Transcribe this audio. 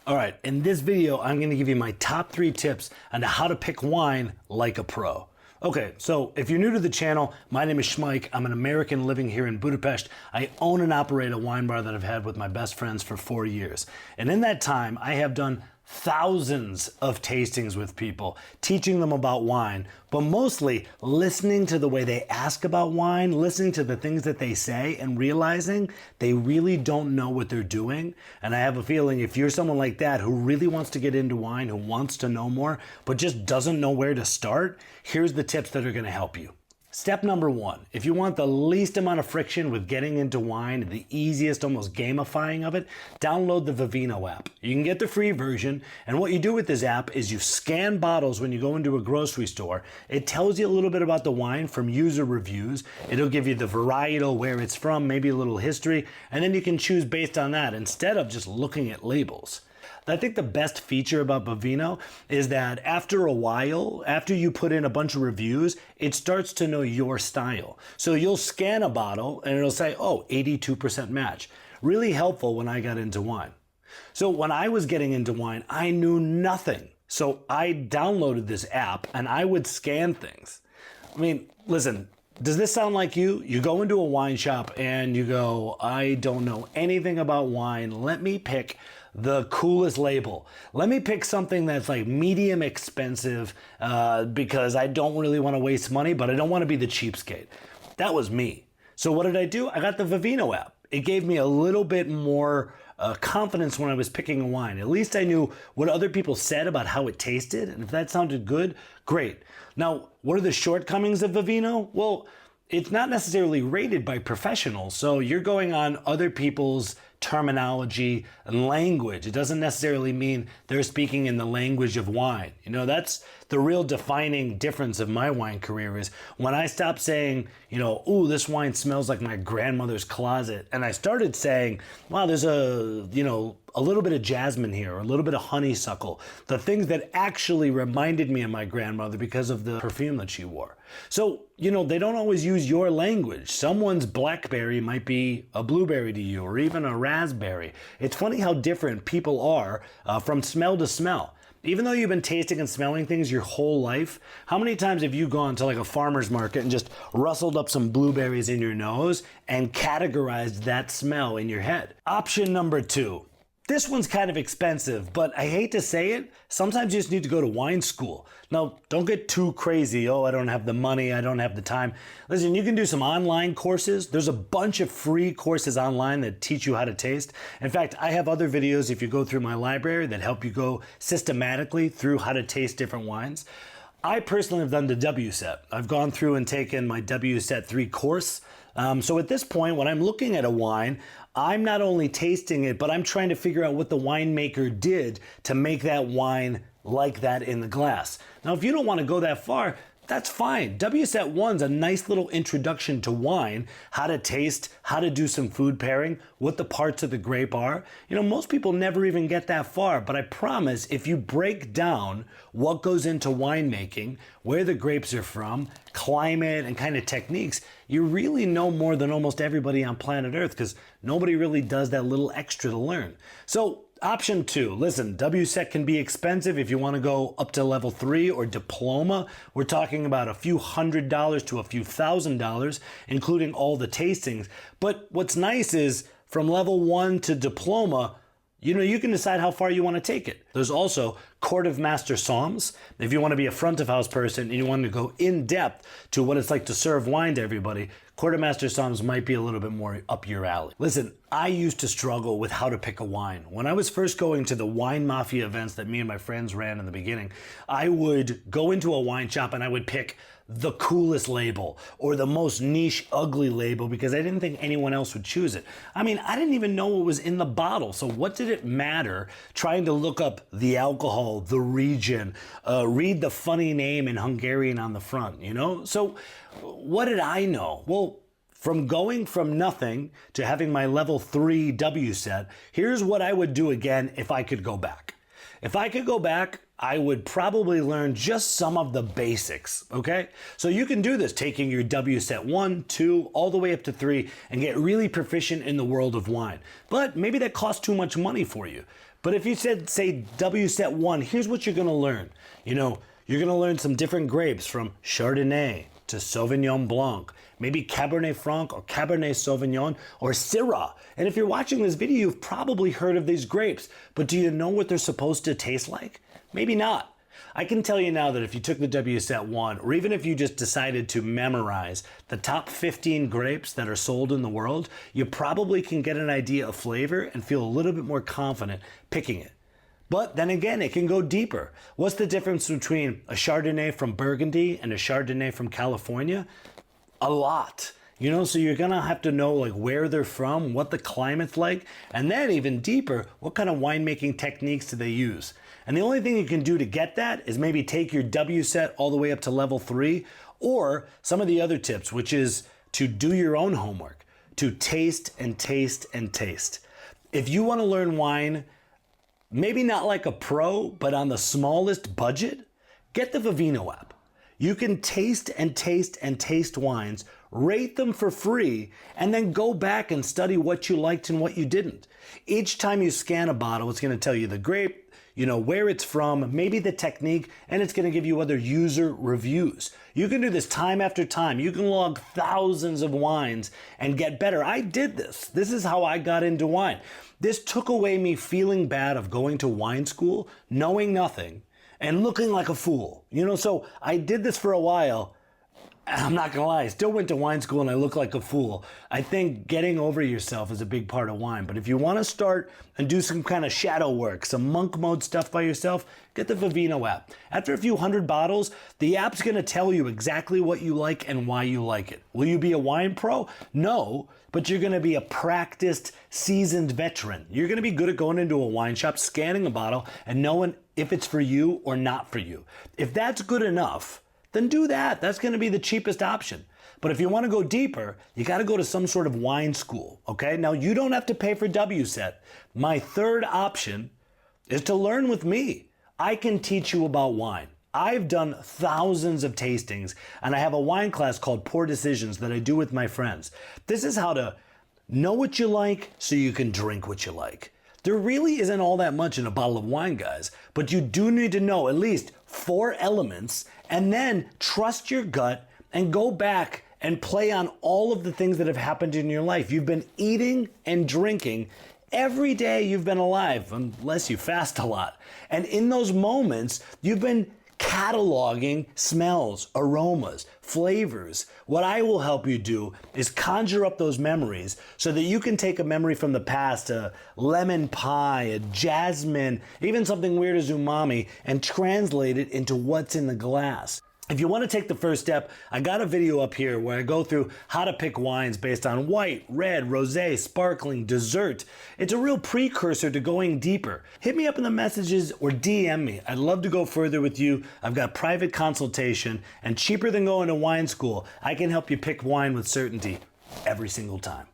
All right, in this video, I'm gonna give you my top 3 tips on how to pick wine like a pro. Okay, so if you're new to the channel, my name is Schmeik. I'm an American living here in Budapest. I own and operate a wine bar that I've had with my best friends for 4 years. And in that time, I have done thousands of tastings with people, teaching them about wine, but mostly listening to the way they ask about wine, listening to the things that they say, and realizing they really don't know what they're doing. And I have a feeling if you're someone like that who really wants to get into wine, who wants to know more, but just doesn't know where to start, here's the tips that are going to help you. Step number 1, if you want the least amount of friction with getting into wine, the easiest, almost gamifying of it, download the Vivino app. You can get the free version, and what you do with this app is you scan bottles when you go into a grocery store. It tells you a little bit about the wine from user reviews. It'll give you the varietal, where it's from, maybe a little history, and then you can choose based on that instead of just looking at labels. I think the best feature about Vivino is that after a while, after you put in a bunch of reviews, it starts to know your style. So you'll scan a bottle and it'll say, oh, 82% match. Really helpful when I got into wine. So when I was getting into wine, I knew nothing. So I downloaded this app and I would scan things. I mean, listen, does this sound like you? You go into a wine shop and you go, I don't know anything about wine. Let me pick the coolest label. Let me pick something that's like medium expensive because I don't really want to waste money, but I don't want to be the cheapskate. That was me. So what did I do? I got the Vivino app. It gave me a little bit more confidence when I was picking a wine. At least I knew what other people said about how it tasted, and if that sounded good, great. Now, what are the shortcomings of Vivino? Well, it's not necessarily rated by professionals, so you're going on other people's terminology and language. It doesn't necessarily mean they're speaking in the language of wine. You know, that's the real defining difference of my wine career is when I stopped saying, you know, ooh, this wine smells like my grandmother's closet, and I started saying, wow, there's a, you know, a little bit of jasmine here, or a little bit of honeysuckle, the things that actually reminded me of my grandmother because of the perfume that she wore. So, you know, they don't always use your language. Someone's blackberry might be a blueberry to you, or even a raspberry. It's funny how different people are from smell to smell. Even though you've been tasting and smelling things your whole life, how many times have you gone to like a farmer's market and just rustled up some blueberries in your nose and categorized that smell in your head? Option number 2. This one's kind of expensive, but I hate to say it, sometimes you just need to go to wine school. Now, don't get too crazy. Oh, I don't have the money, I don't have the time. Listen, you can do some online courses. There's a bunch of free courses online that teach you how to taste. In fact, I have other videos if you go through my library that help you go systematically through how to taste different wines. I personally have done the WSET. I've gone through and taken my WSET 3 course. So at this point, when I'm looking at a wine, I'm not only tasting it, but I'm trying to figure out what the winemaker did to make that wine like that in the glass. Now, if you don't want to go that far, that's fine. WSET 1's a nice little introduction to wine, how to taste, how to do some food pairing, what the parts of the grape are. You know, most people never even get that far, but I promise if you break down what goes into winemaking, where the grapes are from, climate, and kind of techniques, you really know more than almost everybody on planet Earth because nobody really does that little extra to learn. So, option 2, listen, WSET can be expensive if you want to go up to level 3 or diploma. We're talking about a few $100s to a few $1,000s, including all the tastings. But what's nice is from level 1 to diploma, you know, you can decide how far you want to take it. There's also Court of Master Somms. If you want to be a front of house person and you want to go in depth to what it's like to serve wine to everybody, Court of Master Somms might be a little bit more up your alley. Listen, I used to struggle with how to pick a wine. When I was first going to the wine mafia events that me and my friends ran in the beginning, I would go into a wine shop and I would pick the coolest label or the most niche ugly label because I didn't think anyone else would choose it. I mean, I didn't even know what was in the bottle. So what did it matter trying to look up the alcohol, the region, read the funny name in Hungarian on the front, you know? So what did I know? Well, from going from nothing to having my level 3 WSET, here's what I would do again if I could go back. If I could go back, I would probably learn just some of the basics, okay? So you can do this, taking your WSET 1, 2, all the way up to 3, and get really proficient in the world of wine. But maybe that costs too much money for you. But if you said, say, WSET 1, here's what you're going to learn. You know, you're going to learn some different grapes from Chardonnay to Sauvignon Blanc, maybe Cabernet Franc or Cabernet Sauvignon or Syrah. And if you're watching this video, you've probably heard of these grapes, but do you know what they're supposed to taste like? Maybe not. I can tell you now that if you took the WSET 1, or even if you just decided to memorize the top 15 grapes that are sold in the world, you probably can get an idea of flavor and feel a little bit more confident picking it. But then again, it can go deeper. What's the difference between a Chardonnay from Burgundy and a Chardonnay from California? A lot. You know, so you're gonna have to know like where they're from, what the climate's like, and then even deeper, what kind of winemaking techniques do they use? And the only thing you can do to get that is maybe take your WSET all the way up to level 3, or some of the other tips, which is to do your own homework, to taste and taste and taste. If you wanna learn wine, maybe not like a pro, but on the smallest budget, get the Vivino app. You can taste and taste and taste wines, rate them for free, and then go back and study what you liked and what you didn't. Each time you scan a bottle, it's going to tell you the grape, you know, where it's from, maybe the technique, and it's going to give you other user reviews. You can do this time after time. You can log thousands of wines and get better. I did this. This is how I got into wine. This took away me feeling bad of going to wine school, knowing nothing, and looking like a fool. You know, so I did this for a while. I'm not gonna lie, I still went to wine school and I look like a fool. I think getting over yourself is a big part of wine. But if you wanna start and do some kind of shadow work, some monk mode stuff by yourself, get the Vivino app. After a few hundred bottles, the app's gonna tell you exactly what you like and why you like it. Will you be a wine pro? No, but you're gonna be a practiced, seasoned veteran. You're gonna be good at going into a wine shop, scanning a bottle, and knowing if it's for you or not for you. If that's good enough, then do that. That's going to be the cheapest option. But if you want to go deeper, you got to go to some sort of wine school, okay? Now, you don't have to pay for WSET. My third option is to learn with me. I can teach you about wine. I've done thousands of tastings, and I have a wine class called Poor Decisions that I do with my friends. This is how to know what you like so you can drink what you like. There really isn't all that much in a bottle of wine, guys, but you do need to know at least 4 elements and then trust your gut and go back and play on all of the things that have happened in your life. You've been eating and drinking every day you've been alive, unless you fast a lot. And in those moments, you've been cataloging smells, aromas, flavors. What I will help you do is conjure up those memories so that you can take a memory from the past, a lemon pie, a jasmine, even something weird as umami, and translate it into what's in the glass. If you want to take the first step, I got a video up here where I go through how to pick wines based on white, red, rosé, sparkling, dessert. It's a real precursor to going deeper. Hit me up in the messages or DM me. I'd love to go further with you. I've got private consultation, and cheaper than going to wine school, I can help you pick wine with certainty every single time.